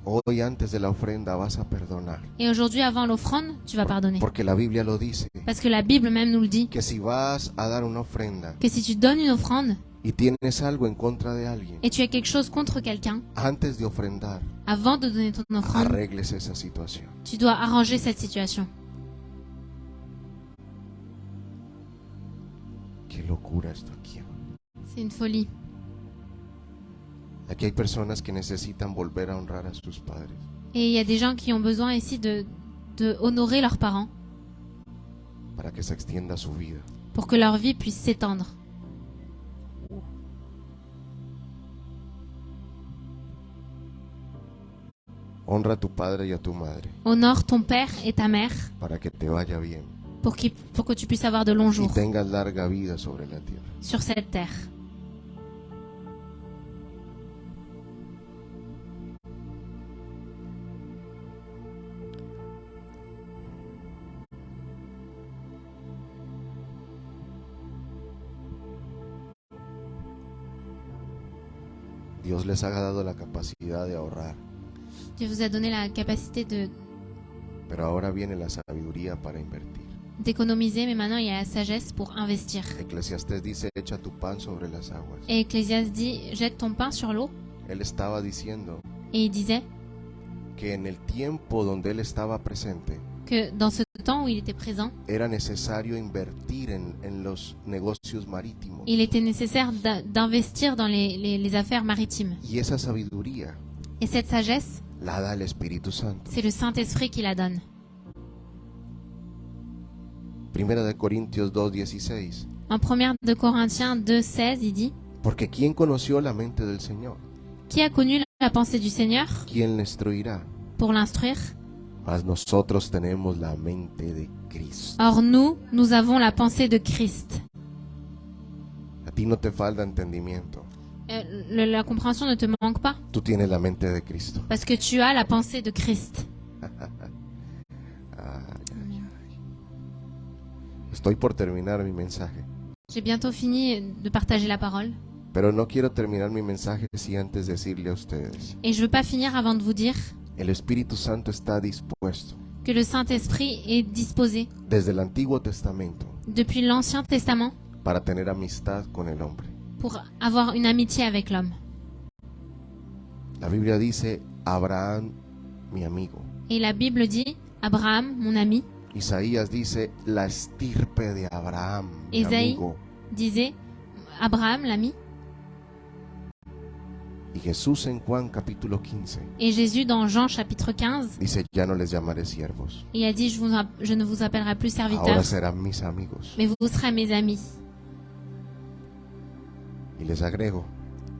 Hoy antes de la ofrenda vas a perdonar. Et aujourd'hui, avant l'offrande, tu vas pardonner. Porque la Biblia lo dice, Parce que la Bible même nous le dit, que si vas a dar una ofrenda que si tu donnes une offrande y tienes algo en contra de alguien, et tu as quelque chose contre quelqu'un, antes de ofrendar, avant de donner ton offrande, arregles esa situación. tu dois arranger cette situation. Qué locura esto aquí. C'est une folie. Aquí hay personas que necesitan volver a honrar a sus padres. Et il y a des gens qui ont besoin ici de honorer leurs parents Para que se extienda su vida. pour que leur vie puisse s'étendre. Honra a tu padre y a tu madre Honore ton père et ta mère para que te vaya bien pour que tu puisses avoir de longs y jours tengas larga vida sobre la tierra. sur cette terre. Dios les ha dado la capacidad de ahorrar, Dieu vous a donné la capacité pero ahora viene la sabiduría para invertir. d'économiser, mais maintenant il y a la sagesse pour investir. Eclesiastés dice, echa tu pan sobre las aguas. Et Ecclésiaste dit, jette ton pain sur l'eau. Él estaba diciendo Et il disait que en el tiempo donde él estaba presente, que dans ce temps où il était présent, era necesario invertir en los negocios marítimos. il était nécessaire d'investir dans les affaires maritimes. Y esa sabiduría Et cette sagesse, la da el Espíritu Santo. c'est le Saint-Esprit qui la donne. Primera de Corintios 2:16. En 1 de Corinthiens 2,16, il dit, Porque ¿quién conoció la mente del Señor? qui a connu la pensée du Seigneur ¿Quién le instruirá? pour l'instruire? Mas nosotros tenemos la mente de Cristo. Or nous avons la pensée de Christ. A ti no te falta entendimiento. La compréhension ne te manque pas, Tú tienes la mente de Cristo. parce que tu as la pensée de Christ. Ay, ay, ay. Estoy por terminar mi mensaje. J'ai bientôt fini de partager la parole. Pero no quiero terminar mi mensaje sin antes decirle a ustedes, Et je veux pas finir avant de vous dire el Espíritu Santo está dispuesto que le Saint-Esprit est disposé desde el Antiguo Testamento depuis l'Ancien Testament para tener amistad con el hombre. pour avoir une amitié avec l'homme. La Biblia dice, Abraham, mi amigo. Et la Bible dit, Abraham, mon ami, Isaías dice, la estirpe de Abraham, mi Isaïe amigo. disait, Abraham, l'ami, Y Jesús en Juan capítulo 15 et Jésus dans Jean chapitre 15, dice, ya no les llamaré siervos, il a dit, je ne vous appellerai plus ahora serviteurs, serán mis amigos. mais vous serez mes amis. Y les agrego,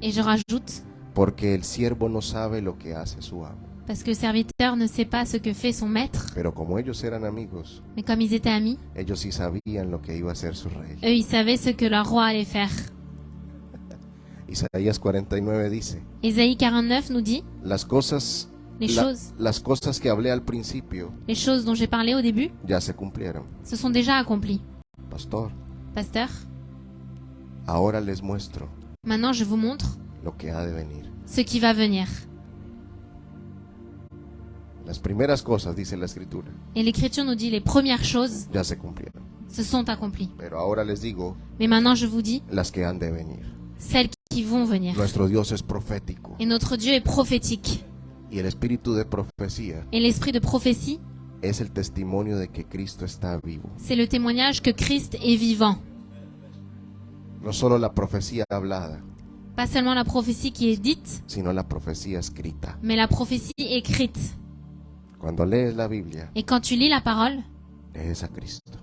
Et je rajoute, porque el siervo no sabe lo que hace su amo. parce que le serviteur ne sait pas ce que fait son maître, Pero como ellos eran amigos, mais comme ils étaient amis, ellos sí sabían lo que iba a hacer su rey. eux, ils savaient ce que leur roi allait faire. Isaías 49 dice, Ésaïe 49 nous dit, las cosas, las cosas que hablé al principio les choses dont j'ai parlé au début ya se cumplieron. se sont déjà accomplies. Pastor, Pasteur, ahora les muestro maintenant je vous montre lo que ha de venir. ce qui va venir. Las primeras cosas, dice la Escritura, Et l'Écriture nous dit les premières choses ya se cumplieron. se sont accomplies. Pero ahora les digo Mais maintenant je vous dis las que han de venir. celles qui vont venir. Nuestro Dios es profético. Et notre Dieu est prophétique. Y el espíritu de profecía Et l'esprit de prophétie, es el testimonio de que Cristo está vivo. c'est le témoignage que Christ est vivant. No solo la profecía hablada, Pas seulement la prophétie qui est dite, sino la profecía escrita. mais la prophétie écrite. Cuando lees la Biblia, Et quand tu lis la parole, lees a Cristo.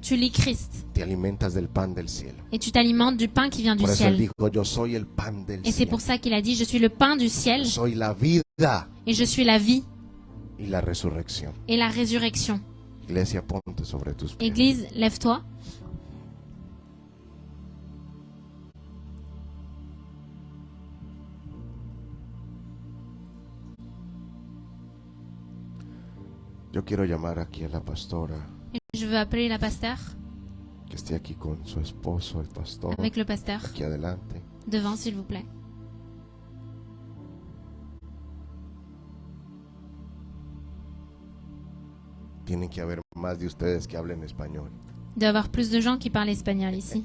tu lis Christ. Te alimentas del pan del cielo. Et tu t'alimentes du pain qui vient du Por eso él ciel. dijo, yo soy el pan del Et c'est cielo. pour ça qu'il a dit, je suis le pain du ciel Soy la vida et je suis la vie y la resurrección. et la résurrection. Iglesia, ponte sobre tus pies. Église, lève-toi. Yo quiero llamar aquí a la pastora Et je veux appeler la pasteur que esté aquí con su esposo, el pastor, avec le pasteur aquí adelante. devant, s'il vous plaît. Tienen que haber más de ustedes que hablen español. Il doit y avoir plus de gens qui parlent espagnol ici.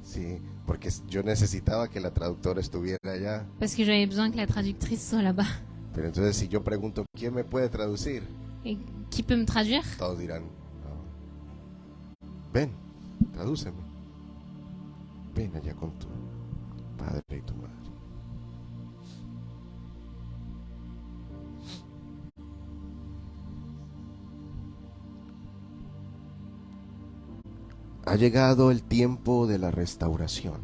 Sí, porque yo necesitaba que la traductora estuviera allá. Parce que j'avais besoin que la traductrice soit là-bas. Pero entonces si yo pregunto, ¿quién me puede traducir? Et qui peut me traduire? Todos dirán, "No. Ven, tradúceme. Ven allá con tu padre y tu madre. Ha llegado el tiempo de la restauración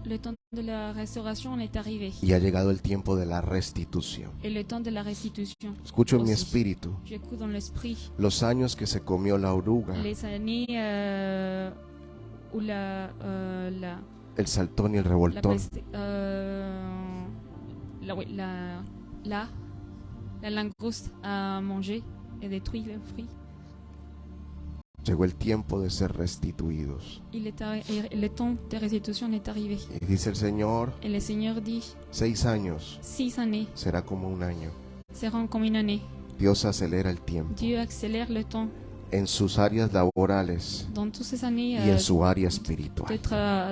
Le temps de la restauration est arrivé. y ha llegado el tiempo de la restitución. Et le temps de la restitution. Escucho en mi aussi. espíritu J'écoute dans l'esprit los años que se comió la oruga, les années où el saltón y el la, revoltón. peste- la, oui, la langouste a mangé et détruit le fruit. Llegó el tiempo de ser restituidos. Le temps de restitution est arrivé. Y dice el Señor, Et le Seigneur dit, 6 años 6 années será como un año. seront comme une année. Dios acelera el tiempo Dieu accélère le temps en sus áreas laborales dans toutes ces années y en su área de, espiritual.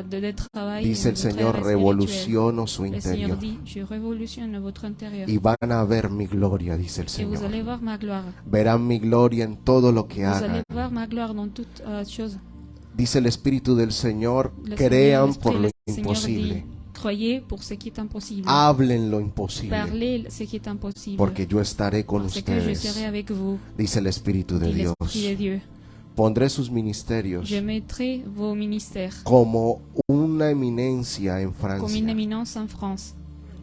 de travail. Dice el votre Señor, ère spirituelle. revoluciono su Le Seigneur interior. dit, je révolutionne votre intérieur. Y van a ver mi gloria, dice el Et vous allez Señor. voir ma gloire. Verán mi gloria en todo lo que Vous allez hagan. voir ma gloire dans toutes choses. Dice el Espíritu del Señor, Le crean Seigneur, por lo l'Esprit, le Seigneur imposible. dit, croyez pour ce qui est impossible. Hablen lo imposible, Parlez ce qui est impossible. porque yo estaré con Parce que je serai ustedes, avec vous, dice el Espíritu de dit Dios. l'Esprit de Dieu. Pondré sus ministerios Je mettrai vos ministères como una eminencia en comme une Francia, éminence en France,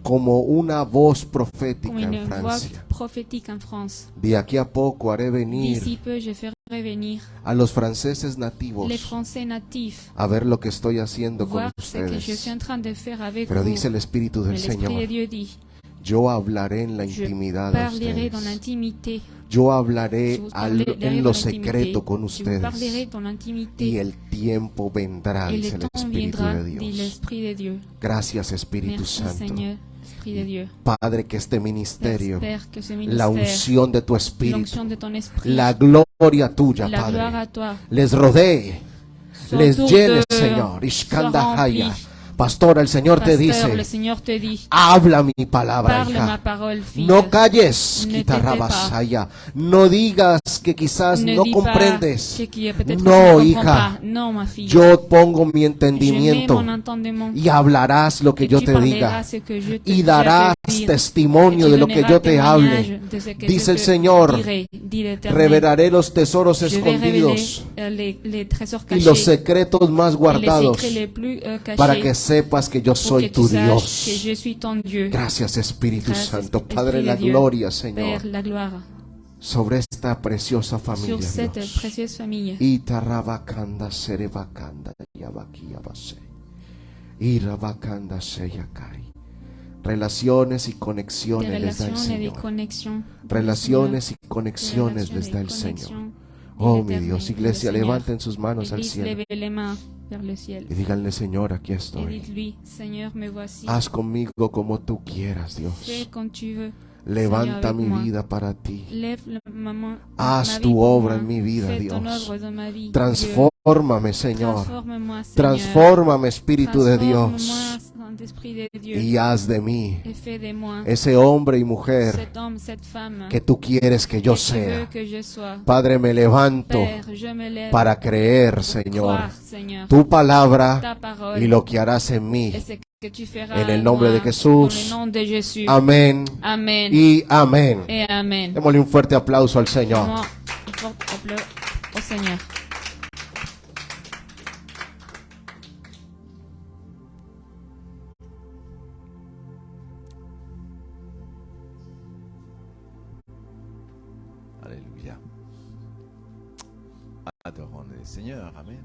como una voz comme profética une en voix Francia. prophétique en France. De aquí a poco haré venir D'ici peu, je ferai venir a los franceses nativos les Français natifs, a ver lo que estoy haciendo con voir ce que je suis ustedes. en train de faire avec Pero vous. dice el Espíritu Mais del l'Esprit de Señor, Dieu dit, yo hablaré en la je intimidad a parlerai dans ustedes. l'intimité. Yo hablaré Je vous parlerai en derrière lo dans l'intimité. secreto con Je vous ustedes. parlerai dans Y l'intimité. el tiempo vendrá, Et dice le el temps Espíritu viendra, de dit Dios. l'Esprit de Dieu. Gracias, Espíritu Merci Santo. Seigneur, Esprit de Dieu. Padre, que este ministerio, Père, que ce la ministère, unción de tu Espíritu, l'onction de ton esprit, la gloria tuya, la gloire Padre, à toi, les rodee, soit les autour llene, d'eux, Señor. soit Ishkandahaya. rempli. Pastor, el Señor te Pasteur, le dice, Seigneur te dit, habla mi palabra, parle ma hija. parole, fille. No calles, Ne te quitarrabasaya. No digas que quizás Ne no dis pas comprendes. que peut-être No, que tu ne comprends hija. pas. Non, ma fille. Yo pongo mi Je mets entendimiento mon entendement. y hablarás lo que Et yo tu te diga parleras ce que je te y darás dire. testimonio Et tu de lo que donneras yo te témoignage hable. de ce que Dice je el te Señor, dirai, dit l'Éternel. revelaré los tesoros Je vais révéler escondidos les trésors y cachés los secretos más et les guardados secrets les plus cachés para que sepas que yo pour que soy tu tu saches que Dios. je suis ton Dieu. Gracias, Espíritu Gracias, Santo. Espíritu Padre, de la Dieu. gloria, Señor, Père, la gloire sobre esta preciosa sur familia, cette Dios. précieuse famille. Itarabakanda serebakanda yabakiyabase. Irabakanda seyakai. Relaciones y Des conexiones les da el relations et des Señor. connexions. Relaciones y Des conexiones relations les et da des el Señor. connexions. Oh, Et mi l'Éternel, Dios, le iglesia, Seigneur. levanten sus manos al Église, cielo levez les mains vers le ciel. y díganle, Señor, aquí Et estoy. dites-lui, Seigneur, me voici. Haz conmigo como tú quieras, Fais Dios. comme tu veux. Levanta avec mi moi. vida para ti. Lève ma Haz vie tu pour obra moi. en mi vida, Fais ton Dios. œuvre dans ma vie. Dieu. Transfórmame, Señor. Transforme-moi, Seigneur. Transfórmame, Espíritu de Transforme-moi, Dios. Saint-Esprit de Dieu. Y haz de mí Et fais de moi ese hombre y mujer cet homme, cette femme que tú quieres que yo que tu veux sea. que je sois. Padre, me levanto Père, je me lève para creer, pour Señor, croire, Seigneur, tu palabra ta parole y lo que harás en mí. et ce que tu feras En el en nombre moi, de Jesús. dans le nom de Jésus. Amén Amen. y amén. Et Amen. Démosle un fuerte aplauso al Señor. Moi, un fort applaudissement au Seigneur. Alléluia. Adorons le Seigneur. Amen.